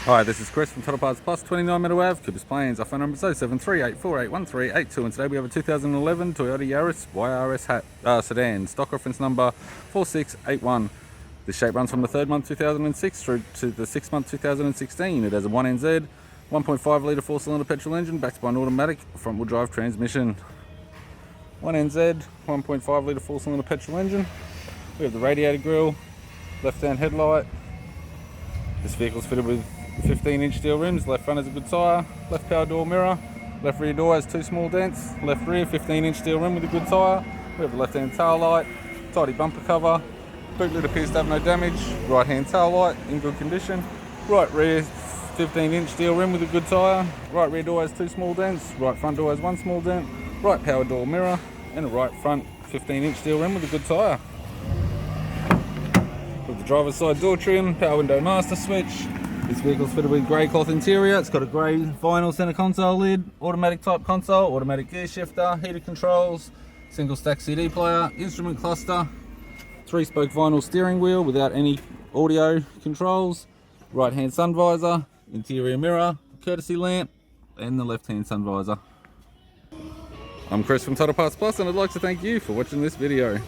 Hi, this is Chris from Toyota Parts Plus, 29 Meadow Ave, Coopers Plains. Our phone number is 0738481382, and today we have a 2011 Toyota Yaris YRS Sedan, stock reference number 4681. This shape runs from the 3rd month 2006 through to the 6th month 2016. It has a 1NZ, 1.5 litre 4-cylinder petrol engine backed by an automatic front-wheel drive transmission. 1NZ, 1.5 litre 4-cylinder petrol engine. We have the radiator grille, left-hand headlight. This vehicle is fitted with 15-inch steel rims. Left front has a good tyre, left power door mirror, left rear door has 2 small dents, left rear 15-inch steel rim with a good tyre. We have the left-hand tail light, tidy bumper cover, boot lid appears to have no damage, right-hand tail light in good condition, right rear 15-inch steel rim with a good tyre, right rear door has 2 small dents, right front door has 1 small dent, right power door mirror, and a right front 15-inch steel rim with a good tyre. With the driver's side door trim, power window master switch. This vehicle is fitted with grey cloth interior. It's got a grey vinyl centre console lid, automatic type console, automatic gear shifter, heated controls, single stack CD player, instrument cluster, 3-spoke vinyl steering wheel without any audio controls, right hand sun visor, interior mirror, courtesy lamp, and the left hand sun visor. I'm Chris from Toyota Parts Plus, and I'd like to thank you for watching this video.